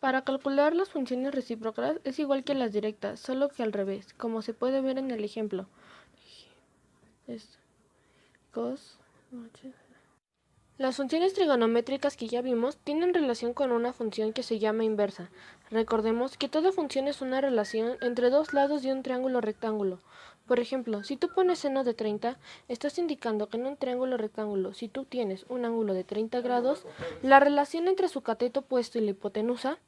Para calcular las funciones recíprocas es igual que las directas, solo que al revés, como se puede ver en el ejemplo. Las funciones trigonométricas que ya vimos tienen relación con una función que se llama inversa. Recordemos que toda función es una relación entre dos lados de un triángulo rectángulo. Por ejemplo, si tú pones seno de 30, estás indicando que en un triángulo rectángulo, si tú tienes un ángulo de 30 grados, la relación entre su cateto opuesto y la hipotenusa,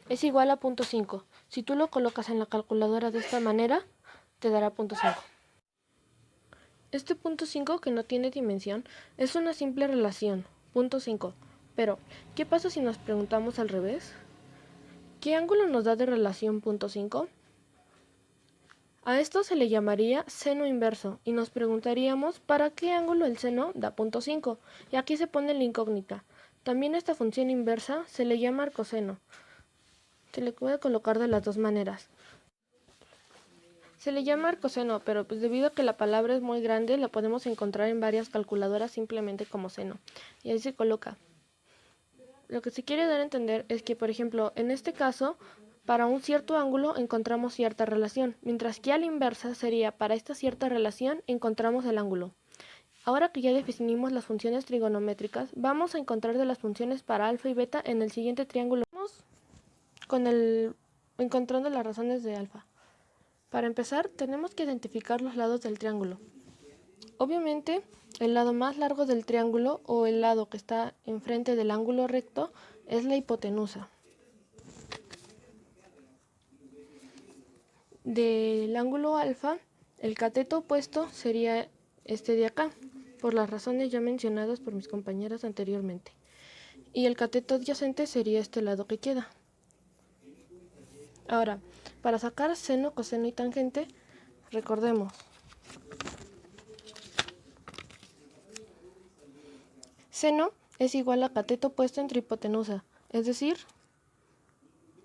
es igual a 0.5. Si tú lo colocas en la calculadora de esta manera, te dará 0.5. Este punto 5, que no tiene dimensión, es una simple relación, punto 5. Pero, ¿qué pasa si nos preguntamos al revés? ¿Qué ángulo nos da de relación punto 5? A esto se le llamaría seno inverso, y nos preguntaríamos ¿para qué ángulo el seno da punto 5? Y aquí se pone la incógnita. También esta función inversa se le llama arcoseno. Se le puede colocar de las dos maneras. Se le llama arcoseno, pero pues debido a que la palabra es muy grande, la podemos encontrar en varias calculadoras simplemente como seno. Y ahí se coloca. Lo que se quiere dar a entender es que, por ejemplo, en este caso, para un cierto ángulo encontramos cierta relación, mientras que a la inversa sería para esta cierta relación encontramos el ángulo. Ahora que ya definimos las funciones trigonométricas, vamos a encontrar de las funciones para alfa y beta en el siguiente triángulo. Vamos con encontrando las razones de alfa. Para empezar, tenemos que identificar los lados del triángulo. Obviamente, el lado más largo del triángulo o el lado que está enfrente del ángulo recto es la hipotenusa. Del ángulo alfa, el cateto opuesto sería este de acá, por las razones ya mencionadas por mis compañeras anteriormente. Y el cateto adyacente sería este lado que queda. Ahora, para sacar seno, coseno y tangente, recordemos. Seno es igual a cateto opuesto entre hipotenusa, es decir,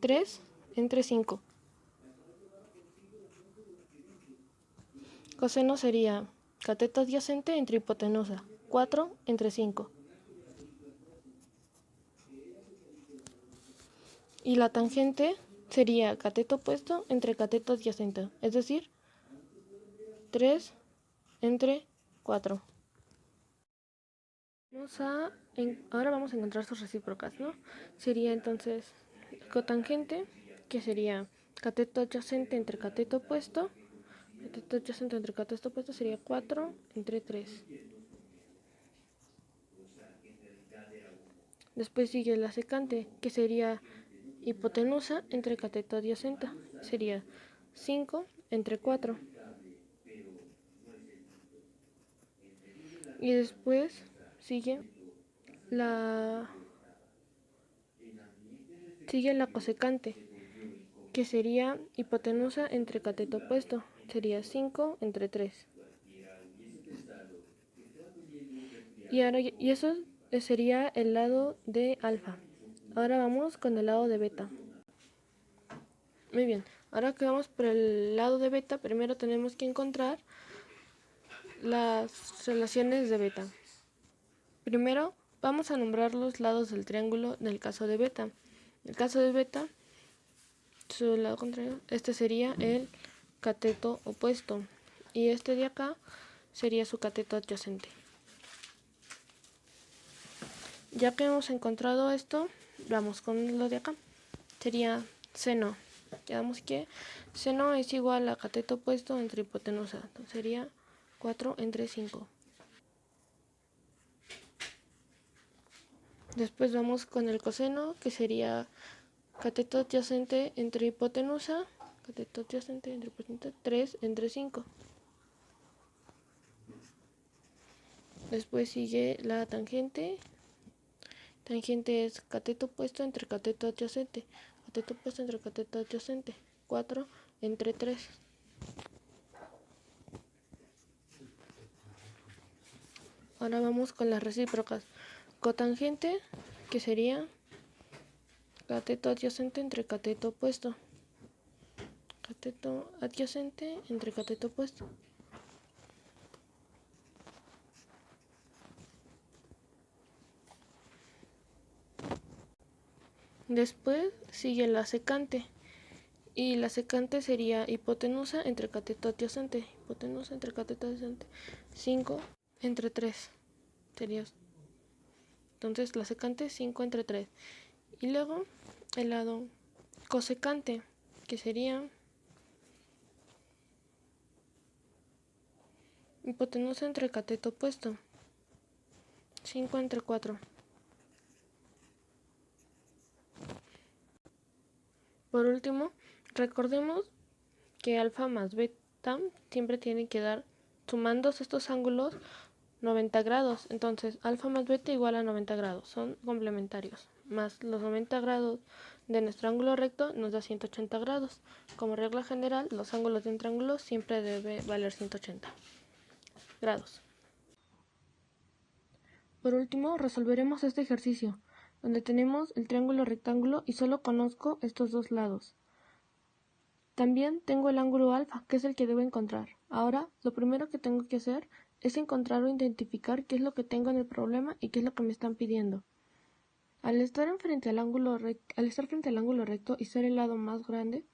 3 entre 5. Coseno sería cateto adyacente entre hipotenusa, 4 entre 5. Y la tangente sería cateto opuesto entre cateto adyacente, es decir, 3 entre 4. Ahora vamos a encontrar sus recíprocas, ¿no? Sería entonces cotangente, que sería cateto adyacente entre cateto opuesto. Cateto adyacente entre cateto opuesto sería 4 entre 3. Después sigue la secante, que sería hipotenusa entre cateto adyacente. Sería 5 entre 4. Y después sigue la cosecante, que sería hipotenusa entre cateto opuesto. Sería 5 entre 3. Y eso sería el lado de alfa. Ahora vamos con el lado de beta. Muy bien, ahora que vamos por el lado de beta, primero tenemos que encontrar las relaciones de beta. Primero vamos a nombrar los lados del triángulo en el caso de beta. En el caso de beta, su lado contrario, este sería el cateto opuesto y este de acá sería su cateto adyacente. Ya que hemos encontrado esto, vamos con lo de acá. Sería seno. Quedamos que seno es igual a cateto opuesto entre hipotenusa. Entonces sería 4 entre 5. Después vamos con el coseno, que sería cateto adyacente entre hipotenusa. Cateto adyacente entre hipotenusa, 3 entre 5. Después sigue la tangente. Tangente es cateto opuesto entre cateto adyacente. Cateto opuesto entre cateto adyacente. 4 entre 3. Ahora vamos con las recíprocas. Cotangente, que sería cateto adyacente entre cateto opuesto. Cateto adyacente entre cateto opuesto. Después sigue la secante. Y la secante sería hipotenusa entre cateto adyacente. Hipotenusa entre cateto adyacente. 5 entre 3. Sería. Entonces la secante 5 entre 3. Y luego el lado cosecante, que sería hipotenusa entre cateto opuesto. 5 entre 4. Por último, recordemos que alfa más beta siempre tiene que dar, sumando estos ángulos, 90 grados. Entonces, alfa más beta igual a 90 grados. Son complementarios. Más los 90 grados de nuestro ángulo recto nos da 180 grados. Como regla general, los ángulos de un triángulo siempre debe valer 180 grados. Por último, resolveremos este ejercicio, donde tenemos el triángulo rectángulo y solo conozco estos dos lados. También tengo el ángulo alfa, que es el que debo encontrar. Ahora, lo primero que tengo que hacer es encontrar o identificar qué es lo que tengo en el problema y qué es lo que me están pidiendo. Al estar frente al ángulo recto y ser el lado más grande,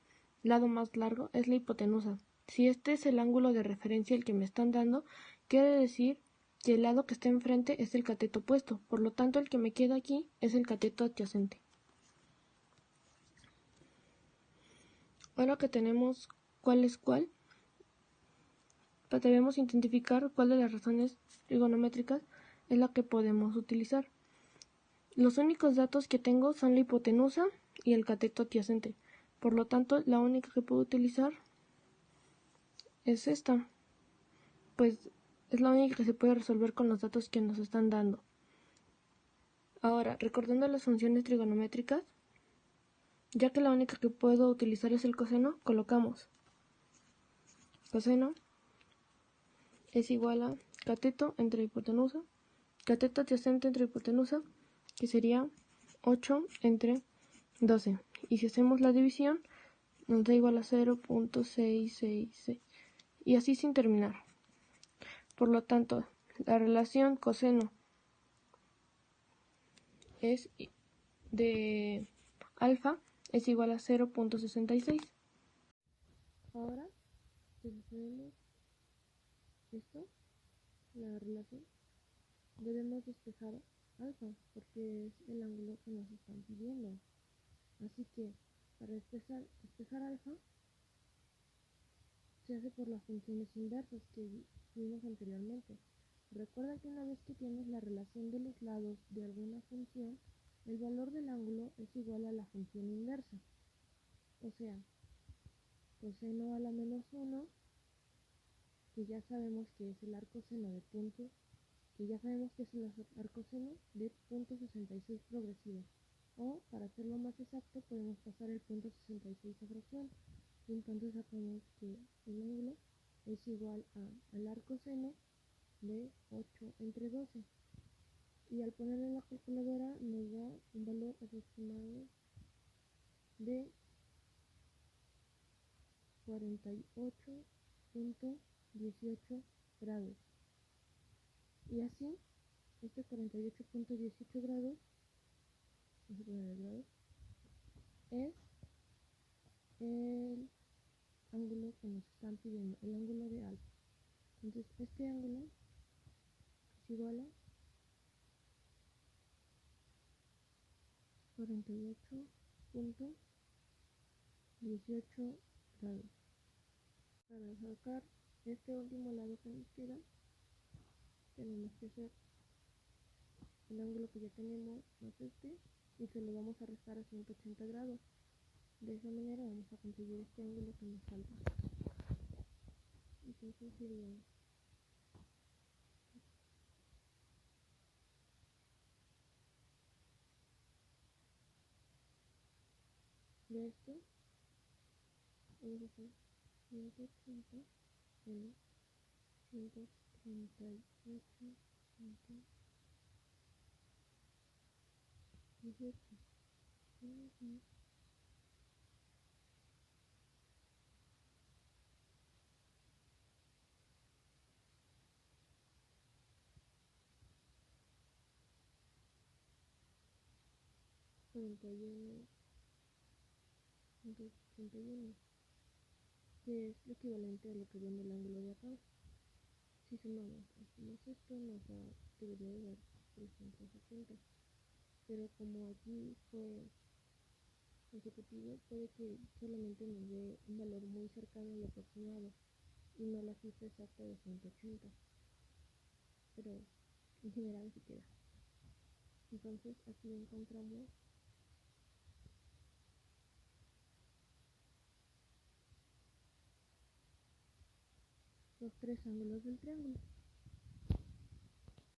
lado más largo, es la hipotenusa. Si este es el ángulo de referencia el que me están dando, quiere decir que el lado que está enfrente es el cateto opuesto. Por lo tanto, el que me queda aquí es el cateto adyacente. Ahora que tenemos cuál es cuál, debemos identificar cuál de las razones trigonométricas es la que podemos utilizar. Los únicos datos que tengo son la hipotenusa y el cateto adyacente. Por lo tanto, la única que puedo utilizar es esta, pues es la única que se puede resolver con los datos que nos están dando. Ahora, recordando las funciones trigonométricas, ya que la única que puedo utilizar es el coseno, colocamos coseno es igual a cateto entre hipotenusa, cateto adyacente entre hipotenusa, que sería 8 entre 12. Y si hacemos la división, nos da igual a 0.666. Y así sin terminar. Por lo tanto, la relación coseno es de alfa es igual a 0.66. Ahora, si hacemos esto, la relación, debemos despejar alfa, porque es el ángulo que nos están pidiendo. Así que, para despejar alfa, se hace por las funciones inversas que vimos anteriormente. Recuerda que una vez que tienes la relación de los lados de alguna función, el valor del ángulo es igual a la función inversa. O sea, coseno a la menos 1, que ya sabemos que es el arcoseno de punto, que ya sabemos que es el arcoseno de punto 66 progresivo. O, para hacerlo más exacto, podemos pasar el punto 66 a fracción. Y entonces sacamos que el ángulo es igual al arcoseno de 8 entre 12. Y al ponerlo en la calculadora nos da un valor aproximado de 48.18 grados. Y así, este 48.18 grados es el ángulo que nos están pidiendo, el ángulo de alfa. Entonces, este ángulo es igual a 48.18 grados. Para sacar este último lado que nos queda, tenemos que hacer el ángulo que ya tenemos más este y se lo vamos a restar a 180 grados. De esa manera vamos a conseguir este ángulo que nos falta. Entonces sería de esto vamos a hacer 180 menos 138.18. 41.81, que es lo equivalente a lo que viene el ángulo de acá. Si hacemos esto, nos debería de dar 380. Pero como aquí fue consecutivo, puede que solamente nos dé un valor muy cercano al aproximado y no la cifra exacta de 180. Pero en general sí queda. Entonces aquí encontramos los tres ángulos del triángulo.